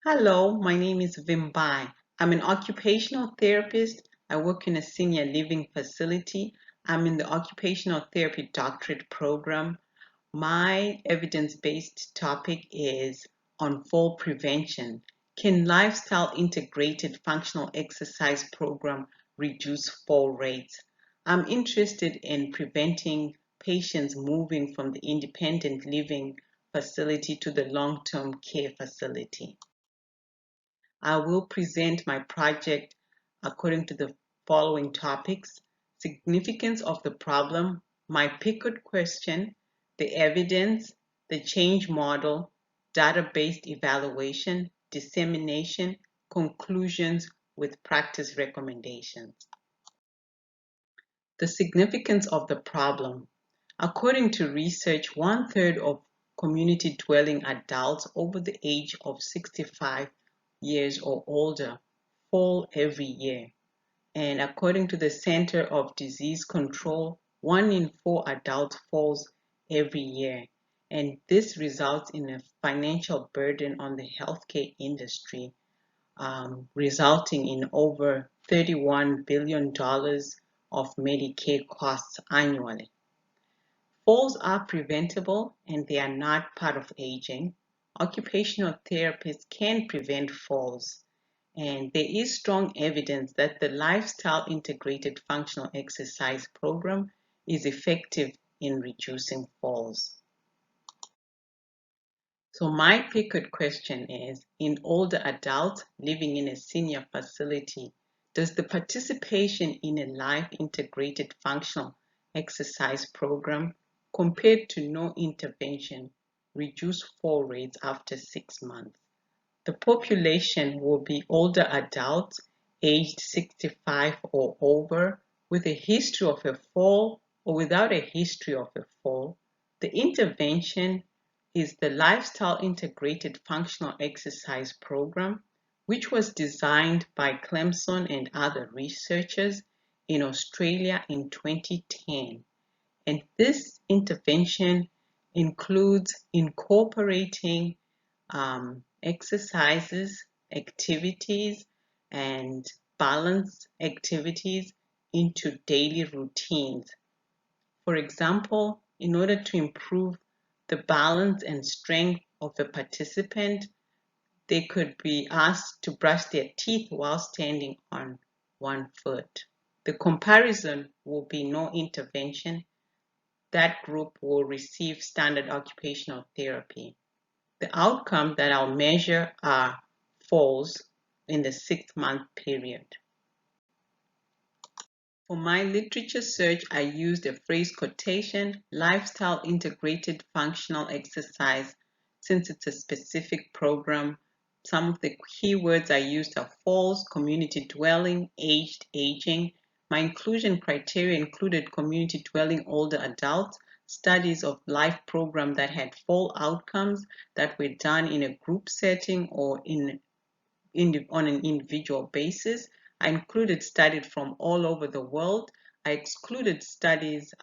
Hello, my name is Vimbai. I'm an occupational therapist. I work in a senior living facility. I'm in the occupational therapy doctorate program. My evidence-based topic is on fall prevention. Can lifestyle integrated functional exercise program reduce fall rates? I'm interested in preventing patients moving from the independent living facility to the long-term care facility. I will present my project according to the following topics: significance of the problem, my Pickard question, the evidence, the change model, data-based evaluation, dissemination, conclusions with practice recommendations. The significance of the problem. According to research, one-third of community dwelling adults over the age of 65 years or older fall every year. And according to the Center of Disease Control, 1 in 4 adults falls every year. And this results in a financial burden on the healthcare industry, resulting in over $31 billion of Medicare costs annually. Falls are preventable and they are not part of aging. Occupational therapists can prevent falls, and there is strong evidence that the lifestyle integrated functional exercise program is effective in reducing falls. So my Pickard question is, in older adults living in a senior facility, does the participation in a life integrated functional exercise program compared to no intervention reduce fall rates after 6 months? The population will be older adults aged 65 or over with a history of a fall or without a history of a fall. The intervention is the Lifestyle Integrated Functional Exercise Program, which was designed by Clemson and other researchers in Australia in 2010. And this intervention includes incorporating exercises, activities, and balance activities into daily routines. For example, in order to improve the balance and strength of a participant, they could be asked to brush their teeth while standing on one foot. The comparison will be no intervention. That group will receive standard occupational therapy. The outcome that I'll measure are falls in the 6-month period. For my literature search, I used a phrase quotation, lifestyle integrated functional exercise, since it's a specific program. Some of the keywords I used are falls, community dwelling, aged, aging. My inclusion criteria included community dwelling older adults, studies of life program that had fall outcomes that were done in a group setting or on an individual basis. I included studies from all over the world. I excluded studies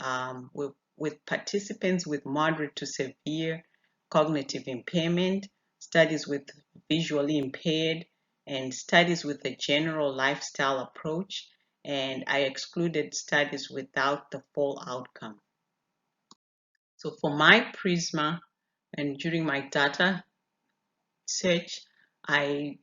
with participants with moderate to severe cognitive impairment, studies with visually impaired, and studies with a general lifestyle approach. And I excluded studies without the fall outcome. So for my Prisma and during my data search, I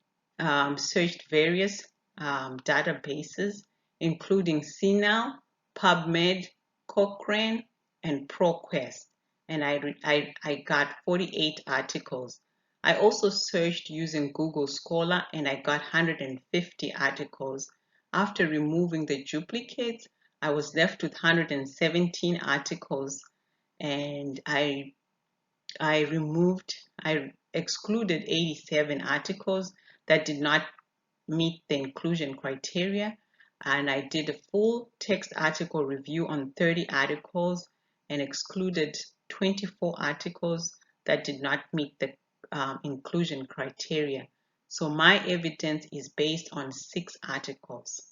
searched various databases, including CNAL, PubMed, Cochrane, and ProQuest, and I got 48 articles. I also searched using Google Scholar, and I got 150 articles. After removing the duplicates, I was left with 117 articles, and I excluded 87 articles that did not meet the inclusion criteria, and I did a full text article review on 30 articles and excluded 24 articles that did not meet the inclusion criteria. So my evidence is based on 6 articles.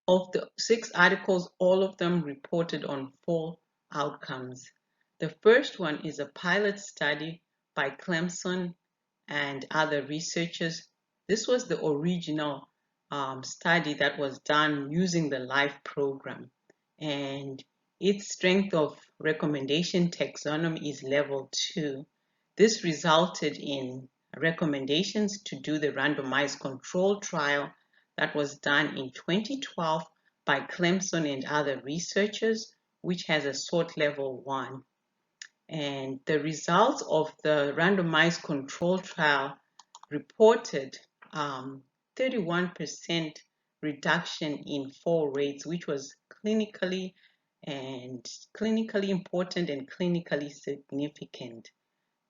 Of the 6 articles, all of them reported on fall outcomes. The first one is a pilot study by Clemson and other researchers. This was the original study that was done using the LIFE program, and its strength of recommendation taxonomy is level 2. This resulted in recommendations to do the randomized control trial that was done in 2012 by Clemson and other researchers, which has a sort level 1. And the results of the randomized control trial reported 31% reduction in fall rates, which was clinically important and clinically significant.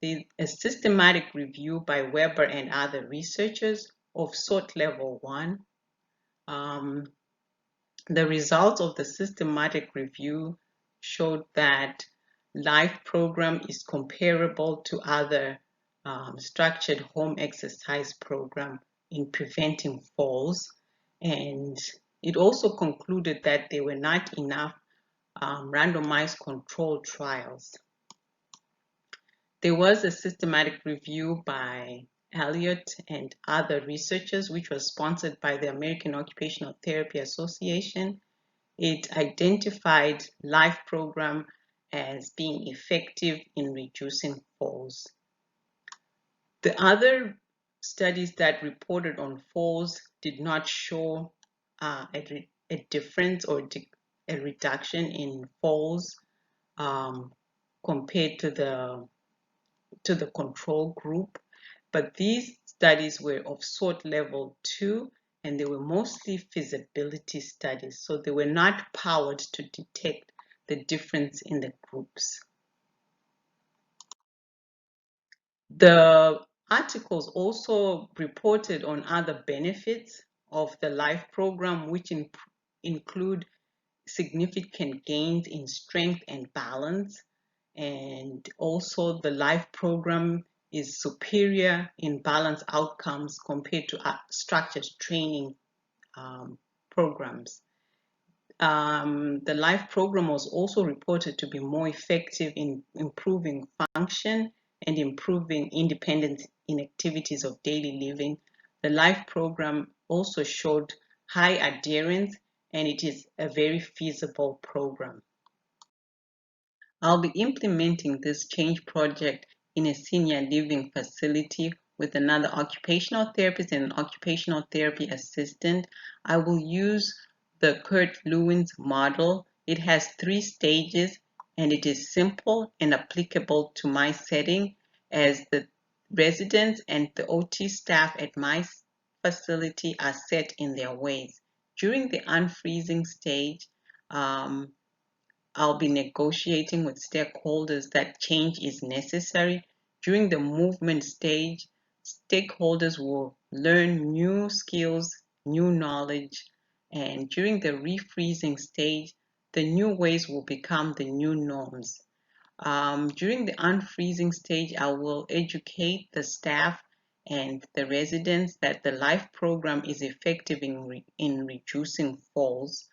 A systematic review by Weber and other researchers of SORT level 1. The results of the systematic review showed that LIFE program is comparable to other structured home exercise program in preventing falls, and it also concluded that there were not enough randomized control trials. There was a systematic review by Elliott and other researchers, which was sponsored by the American Occupational Therapy Association. It identified LIFE program as being effective in reducing falls. The other studies that reported on falls did not show a difference or a reduction in falls compared to the control group, but these studies were of SORT level 2 and they were mostly feasibility studies, so they were not powered to detect the difference in the groups. The articles also reported on other benefits of the LIFE program, which include significant gains in strength and balance, and also the LIFE program is superior in balance outcomes compared to structured training programs. The LIFE program was also reported to be more effective in improving function and improving independence in activities of daily living. The LIFE program also showed high adherence, and it is a very feasible program. I'll be implementing this change project in a senior living facility with another occupational therapist and an occupational therapy assistant. I will use the Kurt Lewin's model. It has 3 stages and it is simple and applicable to my setting, as the residents and the OT staff at my facility are set in their ways. During the unfreezing stage, I'll be negotiating with stakeholders that change is necessary. During the movement stage, stakeholders will learn new skills, new knowledge, and during the refreezing stage, the new ways will become the new norms. During the unfreezing stage, I will educate the staff and the residents that the LIFE program is effective in reducing falls.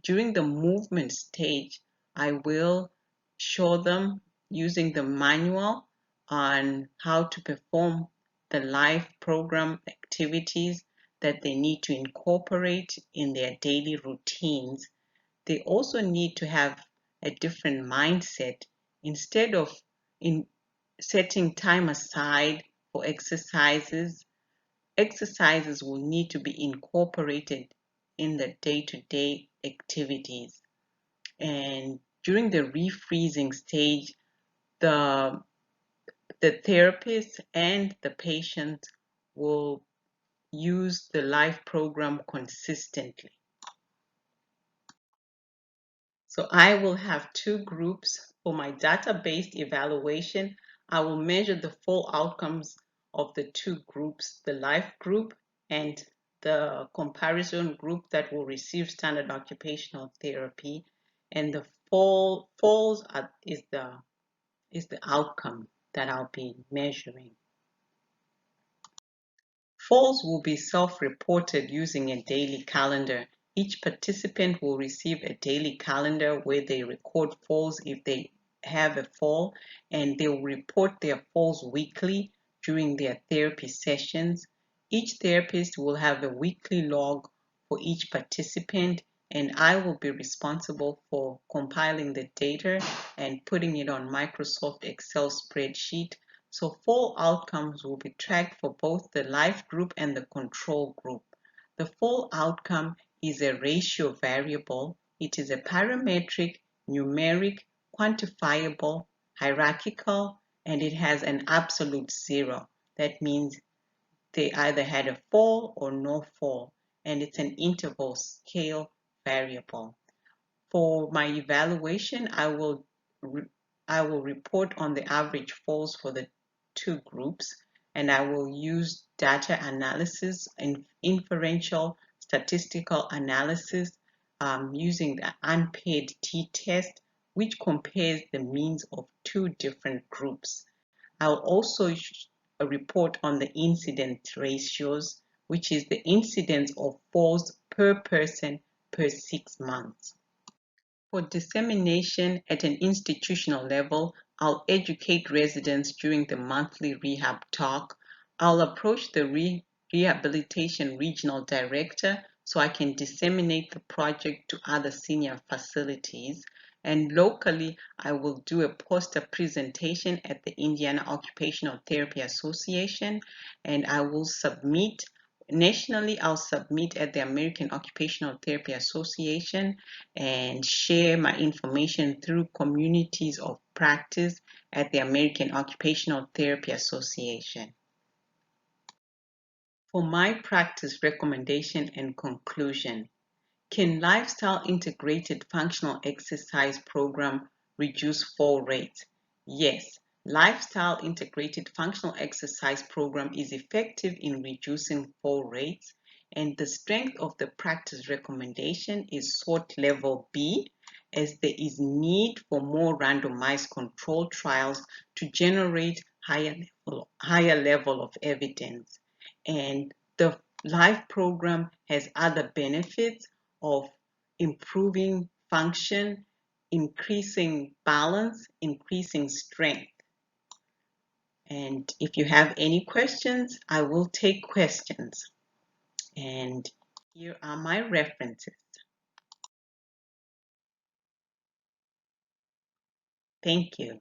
During the movement stage, I will show them using the manual on how to perform the LIFE program activities that they need to incorporate in their daily routines. They also need to have a different mindset. Instead of setting time aside for exercises, exercises will need to be incorporated in the day-to-day activities. And during the refreezing stage, the therapist and the patient will use the LIFE program consistently. So I will have 2 groups. For my data-based evaluation, I will measure the full outcomes of the 2 groups, the LIFE group and the comparison group that will receive standard occupational therapy, and the falls is the outcome that I'll be measuring. Falls will be self-reported using a daily calendar. Each participant will receive a daily calendar where they record falls if they have a fall, and they will report their falls weekly during their therapy sessions. Each therapist will have a weekly log for each participant, and I will be responsible for compiling the data and putting it on Microsoft Excel spreadsheet. So fall outcomes will be tracked for both the live group and the control group. The fall outcome is a ratio variable. It is a parametric, numeric, quantifiable, hierarchical, and it has an absolute zero. That means they either had a fall or no fall, and it's an interval scale variable. For my evaluation, I will report on the average falls for the two groups, and I will use data analysis and inferential statistical analysis using the unpaired t-test, which compares the means of two different groups. I'll also report on the incidence ratios, which is the incidence of falls per person per 6 months. For dissemination at an institutional level, I'll educate residents during the monthly rehab talk. I'll approach the rehabilitation regional director so I can disseminate the project to other senior facilities. And locally, I will do a poster presentation at the Indiana Occupational Therapy Association, and I will submit. Nationally, I'll submit at the American Occupational Therapy Association and share my information through communities of practice at the American Occupational Therapy Association. For my practice recommendation and conclusion, can lifestyle integrated functional exercise program reduce fall rates? Yes, lifestyle integrated functional exercise program is effective in reducing fall rates, and the strength of the practice recommendation is SWOT level B, as there is need for more randomized control trials to generate higher level of evidence. And the LIFE program has other benefits of improving function, increasing balance, increasing strength. And if you have any questions, I will take questions. And here are my references. Thank you.